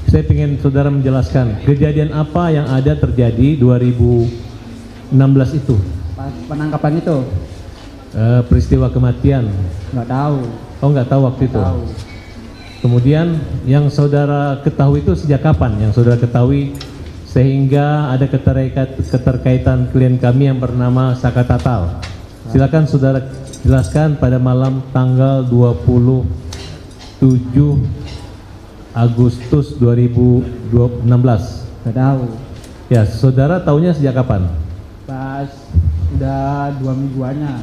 Saya ingin saudara menjelaskan kejadian apa yang ada terjadi 2016 itu. Pas penangkapan itu Peristiwa kematian. nggak tahu. Oh, nggak tahu waktu itu. Tahu. Kemudian yang saudara ketahui itu sejak kapan? Yang saudara ketahui sehingga ada keterkaitan klien kami yang bernama Saka Tatal. Silakan saudara jelaskan pada malam tanggal 27 Agustus 2016. Nggak tahu. Ya, saudara tahunya sejak kapan? Pas udah 2 mingguannya.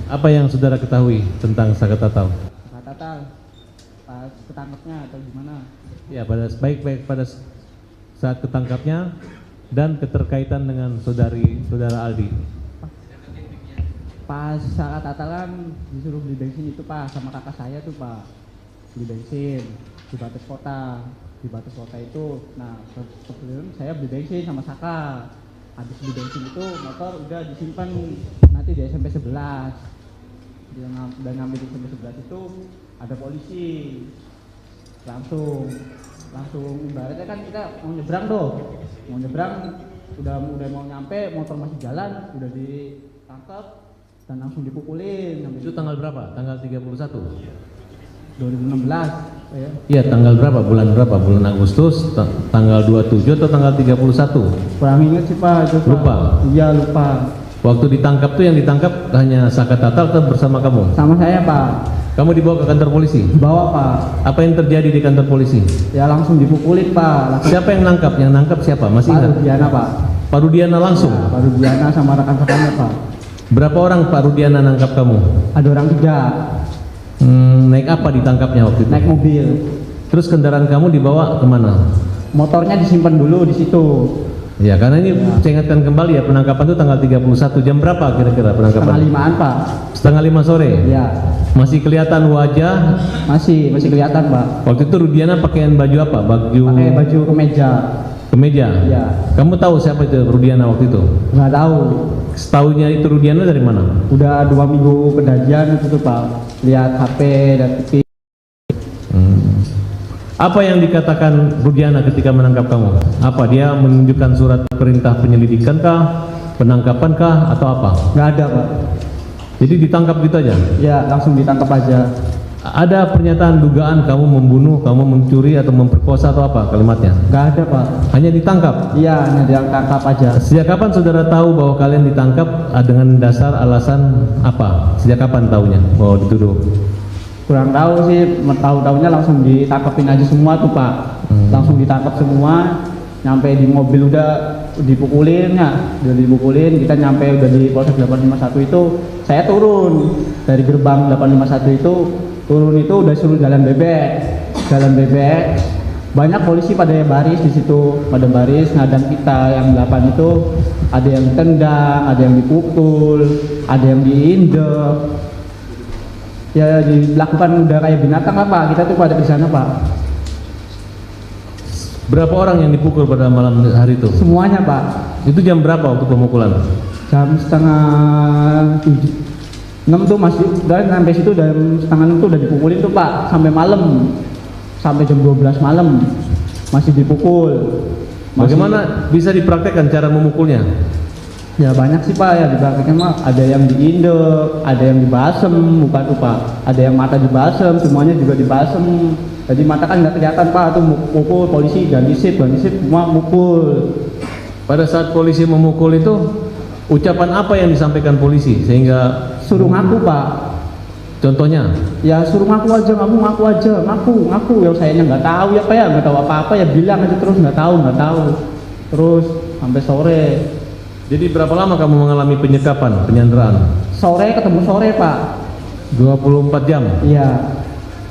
Apa yang saudara ketahui tentang Saka Tatal? Kata pas ketangkepnya atau gimana? Ya, pada baik pada saat ketangkapnya dan keterkaitan dengan saudara Aldi. Pas saat Tatalan disuruh beli bensin itu Pak sama kakak saya tuh Pak, beli bensin di Batas Kota. Di Batas Kota itu, nah sebelum saya beli bensin sama Saka. Habis beli bensin itu motor udah disimpan nanti di SMP 11. Dia udah ngambil di SMP 11 itu ada polisi. Langsung ibaratnya kan kita mau nyebrang tuh. Mau nyebrang udah mau nyampe, motor masih jalan, udah ditangkap dan langsung dipukulin. Itu tanggal berapa? Tanggal 31? 2016 ya. Iya, tanggal berapa? Bulan berapa? Bulan Agustus, tanggal 27 atau tanggal 31? Kurang inget sih Pak itu Pak. Lupa? Iya lupa. Waktu ditangkap tuh yang ditangkap hanya Saka Tatal atau bersama kamu? Sama saya Pak. Kamu dibawa ke kantor polisi? Bawa Pak. Apa yang terjadi di kantor polisi? Ya langsung dipukulin Pak. Langsung. Siapa yang nangkap? Yang nangkap siapa? Masih Pak ingat? Rudiana Pak. Pak Rudiana langsung? Ya, Pak Rudiana sama rekan-rekannya Pak. Berapa orang Pak Rudiana nangkap kamu? Ada orang 3. Naik apa ditangkapnya waktu itu? Naik mobil. Terus kendaraan kamu dibawa kemana? Motornya disimpan dulu di situ. Ya, karena ini saya ingatkan kembali ya, penangkapan itu tanggal 31. Jam berapa kira-kira penangkapan? 4:30-an Pak. 4:30 sore? Ya. Masih kelihatan wajah? Masih kelihatan Pak. Waktu itu Rudiana pakaian baju apa? Pakai baju kemeja. Kemeja? Ya. Kamu tahu siapa itu Rudiana waktu itu? Nggak tahu. Setahunya itu Rudiana dari mana? Udah 2 minggu kejadian itu tuh Pak. Lihat HP dan TV. Apa yang dikatakan Rudiana ketika menangkap kamu? Apa dia menunjukkan surat perintah penyelidikan kah, penangkapan kah, atau apa? Nggak ada Pak. Jadi ditangkap gitu aja? Ya langsung ditangkap aja. Ada pernyataan dugaan kamu membunuh, kamu mencuri atau memperkosa atau apa kalimatnya? Nggak ada Pak. Hanya ditangkap? Iya hanya ditangkap aja. Sejak kapan saudara tahu bahwa kalian ditangkap dengan dasar alasan apa? Sejak kapan tahunya bahwa dituduh? Kurang tahu sih, tahu-tahunya langsung ditangkapin aja semua tuh Pak. Langsung ditangkap semua. Nyampe di mobil udah dipukulin ya, udah dipukulin. Kita nyampe udah di Polsek 851 itu, saya turun dari gerbang 851 itu, turun itu udah suruh jalan bebek. Banyak polisi pada baris di situ, pada baris ngadang kita yang 8 itu, ada yang ditendang, ada yang dipukul, ada yang diinjek. Ya dilakukan udah kayak binatang lah Pak, kita tuh pada di sana Pak. Berapa orang yang dipukul pada malam hari itu? Semuanya Pak. Itu jam berapa waktu pemukulan? Jam 5:30 tuh masih, dan sampai situ jam 5:30 tuh udah dipukulin tuh Pak, sampai malam, sampai jam 12 malam masih dipukul. Bagaimana bisa dipraktekkan cara memukulnya? Ya banyak sih Pak ya dipraktekkan mah, ada yang diindek, ada yang dibasem, bukan tuh Pak, ada yang mata dibasem, semuanya juga dibasem. Jadi mata kan nggak kelihatan Pak, tuh mukul polisi ganti sip semua mukul. Pada saat polisi memukul itu, ucapan apa yang disampaikan polisi sehingga Suruh ngaku Pak. contohnya? Ya suruh ngaku aja, ngaku aja, ngaku. Ya sayanya nggak tahu ya Pak ya, nggak tahu apa-apa ya bilang aja terus nggak tahu. Terus sampai sore. Jadi berapa lama kamu mengalami penyekapan, penyanderaan? Sore ketemu sore Pak. 24 jam? Iya.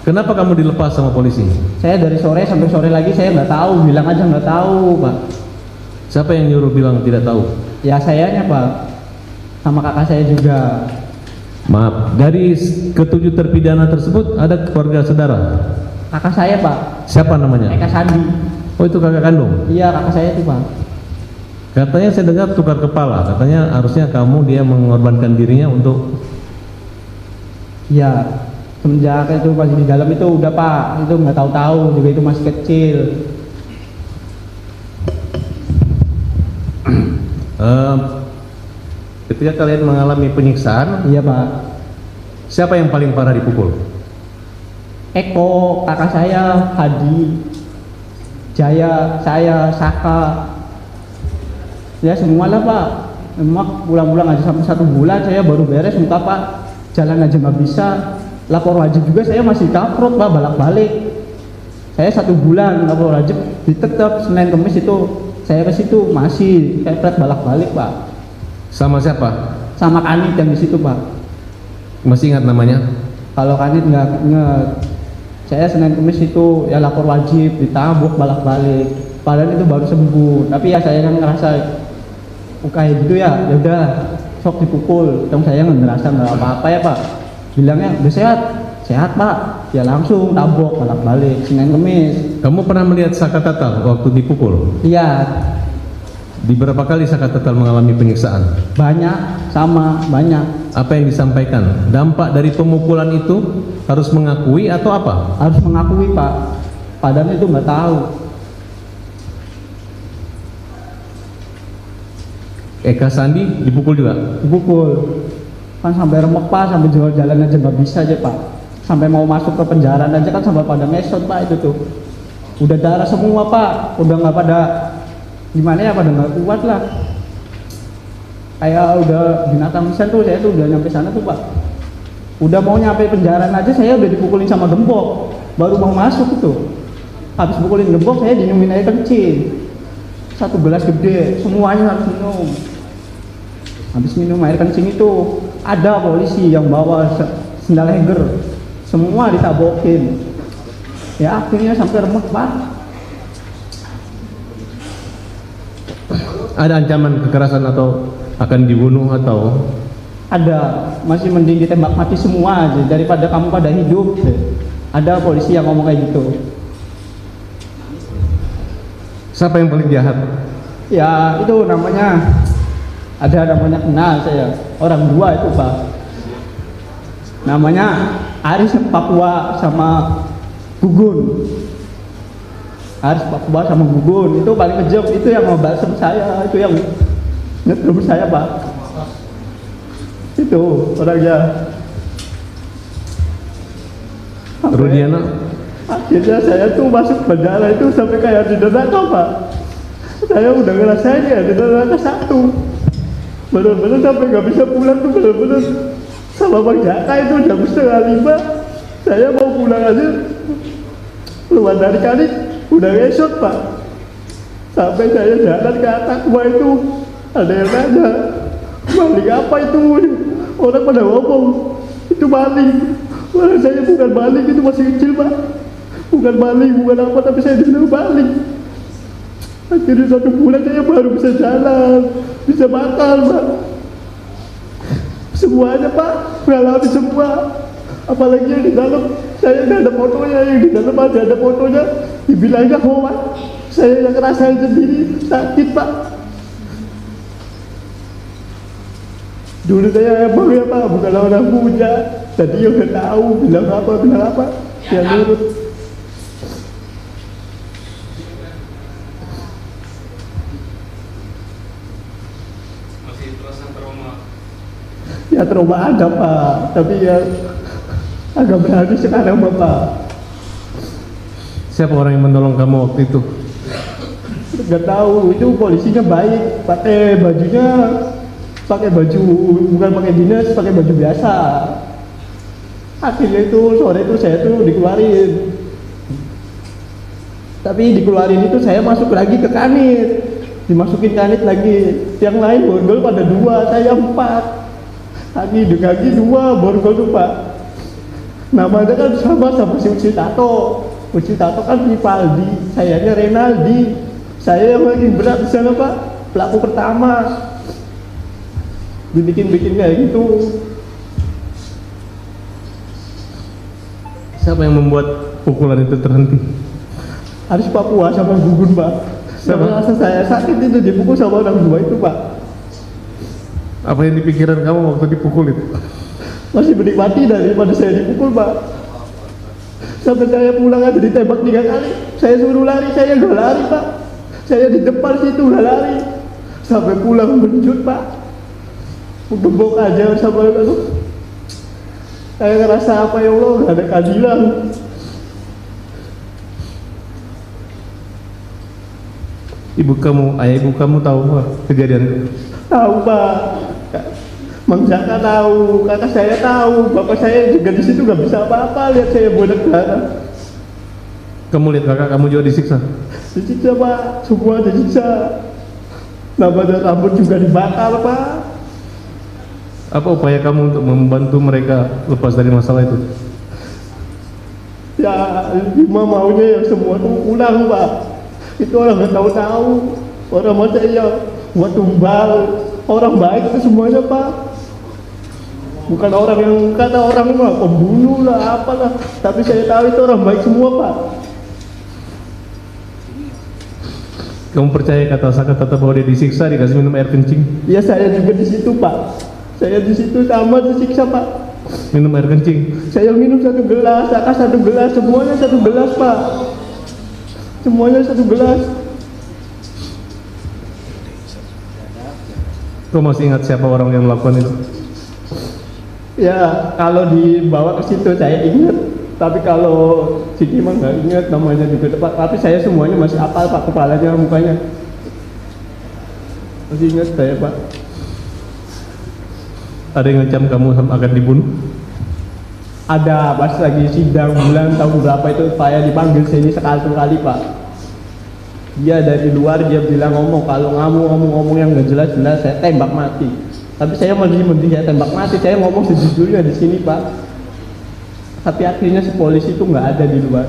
Kenapa kamu dilepas sama polisi? Saya dari sore sampai sore lagi saya nggak tahu, bilang aja nggak tahu Pak. Siapa yang nyuruh bilang tidak tahu? Ya sayanya Pak, sama kakak saya juga. Maaf, dari ketujuh terpidana tersebut ada keluarga saudara? Kakak saya Pak. Siapa namanya? Eka Sandi. Oh, itu kakak kandung? Iya kakak saya tuh Pak. Katanya saya dengar tukar kepala, katanya harusnya kamu dia mengorbankan dirinya untuk... Iya. Semenjak itu masih di dalam itu udah Pak, itu nggak tahu-tahu juga itu masih kecil. Ketika kalian mengalami penyiksaan, Iya Pak. siapa yang paling parah dipukul? Eko, kakak saya, Hadi, Jaya, saya, Saka, ya semualah Pak. Emang pulang-pulang aja sampai 1 bulan saya baru beres muka Pak. Jalan aja nggak bisa. Lapor wajib juga saya masih kaprot Pak, balak-balik. Saya 1 bulan lapor wajib ditetap Senin Kamis itu saya ke situ masih kepret balak-balik Pak. Sama siapa? Sama Kanit yang di situ Pak. Masih ingat namanya? Kalau Kanit nggak inget. Saya Senin Kamis itu ya lapor wajib, ditabuk balak-balik. Padahal itu baru sembuh. Tapi ya saya kan ngerasa kayak gitu ya udah sok dipukul. Dong saya nggak ngerasa nggak apa-apa ya Pak. Bilangnya udah sehat, sehat Pak. Ya langsung tabok balak-balik Senin Kamis. Kamu pernah melihat Saka Tatal waktu dipukul? Iya, Di berapa kali Saka Tatal mengalami penyiksaan? banyak sama banyak. Apa yang disampaikan? Dampak dari pemukulan itu harus mengakui atau apa? Harus mengakui Pak. Padahal itu nggak tahu. Eka Sandi dipukul juga? Dipukul. Kan sampai remek Pak, sampai jalan aja nggak bisa aja Pak. Sampai mau masuk ke penjara aja kan sampai pada ngesot Pak itu tuh. Udah darah semua Pak, udah nggak pada gimana ya, pada nggak kuat lah. Kayak udah binatang pisan tuh, saya tuh udah nyampe sana tuh Pak. Udah mau nyampe penjara aja saya udah dipukulin sama gembok. Baru mau masuk itu. Habis pukulin gembok saya dinumin air kencing. 1 gelas gede, semuanya harus minum. Habis minum air kencing itu ada polisi yang bawa sendal heger, semua ditabokin. Ya akhirnya sampai remek Pak. Ada ancaman kekerasan atau akan dibunuh atau? Ada, masih mending ditembak mati semua aja daripada kamu pada hidup. Ada polisi yang ngomong kayak gitu. Siapa yang paling jahat? Ya itu namanya kenal saya, orang 2 itu Pak. Namanya Aris Papua sama Gugun. Aris Papua sama Gugun itu paling kejam, itu yang ngebalsem saya, itu yang nyetrum saya Pak. Itu orangnya. Rudiana? Akhirnya saya tuh masuk penjara itu sampai kayak di neraka Pak. Saya udah ngerasain ya di neraka 1. Bener-bener sampai nggak bisa pulang tuh, bener-bener sama Bang Jaka itu jam 4:30 saya mau pulang aja keluar dari kali udah ngesot Pak. Sampai saya jalan ke Atakwa itu ada yang nanya, maling apa itu? Orang pada ngomong itu maling. Wah, saya bukan maling, itu masih kecil Pak. Bukan maling, bukan apa, tapi saya dibilang maling. Akhirnya 1 bulan saya baru bisa jalan, bisa makan Pak. Semuanya Pak, mengalami semua. Apalagi yang di dalam, saya nggak ada fotonya, yang di dalam ada fotonya. Dibilangnya hoax, saya yang ngerasain sendiri, sakit Pak. Dulu saya emang ya Pak, bukan orang muda. Tadi ya udah tahu, bilang apa, ya nurut. Masih terasa trauma? Ya trauma ada Pak, tapi ya agak berani sekarang Bapak. Siapa orang yang menolong kamu waktu itu? Gak tahu, itu polisinya baik, pakai bajunya, pakai baju bukan pakai dinas, pakai baju biasa. Akhirnya itu sore itu saya tuh dikeluarin. Tapi dikeluarin itu saya masuk lagi ke Kanit, dimasukin Kanit lagi. Yang lain borgol pada 2, saya 4. Kaki 2 borgol tuh Pak. Namanya kan sama si Uci Tato. Uci Tato kan Vivaldi, sayanya Renaldi. Saya yang lagi berat di sana Pak, pelaku pertama. Dibikin kayak gitu. Siapa yang membuat pukulan itu terhenti? Aris Papua sama Gugun Pak. Sama rasa saya sakit itu dipukul sama orang 2 itu Pak. Apa yang di pikiran kamu waktu dipukul itu? masih menikmati daripada saya dipukul Pak. Sampai saya pulang aja ditembak 3 kali. Saya suruh lari, saya nggak lari Pak. Saya di depan situ nggak lari. Sampai pulang menjut Pak. Gembok aja sama aku. Saya ngerasa apa ya Allah, nggak ada keadilan. Ayah ibu kamu tahu Pak, kejadian itu? Tahu Pak. Mang Jaka tahu, kakak saya tahu, bapak saya juga di situ nggak bisa apa-apa lihat saya bodak darah. Kamu lihat kakak kamu juga disiksa? Disiksa Pak, semua disiksa. Nambah rambut juga dibakar Pak. Apa upaya kamu untuk membantu mereka lepas dari masalah itu? Ya, cuma maunya yang semua tuh pulang Pak. Itu orang nggak tahu-tahu, orang masa ya buat tumbal, orang baik itu semuanya Pak. Bukan orang yang kata orang mah pembunuh lah apalah, tapi saya tahu itu orang baik semua Pak. Kamu percaya kata bahwa dia disiksa, dikasih minum air kencing? Ya saya juga di situ Pak. Saya di situ sama disiksa Pak. Minum air kencing? Saya minum 1 gelas, kakak 1 gelas, semuanya 1 gelas Pak. Semuanya 1 gelas. Kau masih ingat siapa orang yang melakukan itu? Ya kalau dibawa ke situ saya ingat, tapi kalau Siti mah nggak ingat namanya juga Pak. Tapi saya semuanya masih apal Pak, kepalanya, mukanya masih ingat saya Pak. Ada yang ngancam kamu akan dibunuh? Ada, pas lagi sidang bulan tahun berapa itu saya dipanggil sini sekali Pak. Dia dari luar dia bilang ngomong, kalau ngomong yang nggak jelas saya tembak mati. Tapi saya mending saya tembak mati, saya ngomong sejujurnya di sini Pak. Tapi akhirnya si polisi itu nggak ada di luar.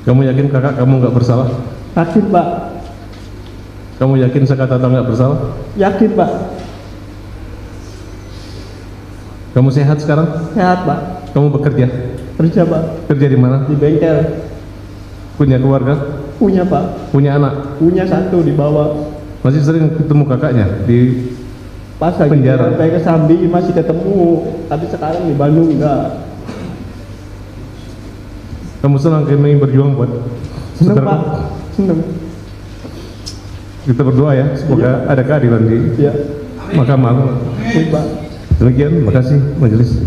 Kamu yakin kakak kamu nggak bersalah? Yakin Pak. Kamu yakin Sakatata nggak bersalah? Yakin Pak. Kamu sehat sekarang? Sehat Pak. Kamu bekerja? Kerja Pak. Kerja di mana? Di bengkel. Punya keluarga? Punya Pak. Punya anak? Punya 1 di bawah. Masih sering ketemu kakaknya di Pas lagi penjara? sampai ke Sambi masih ketemu, tapi sekarang di Bandung enggak. Kamu senang kami berjuang buat Seneng saudara Pak. kamu? Seneng. Kita berdoa ya, semoga ada keadilan di Ya. mahkamah. Baik Pak. Demikian, makasih majelis.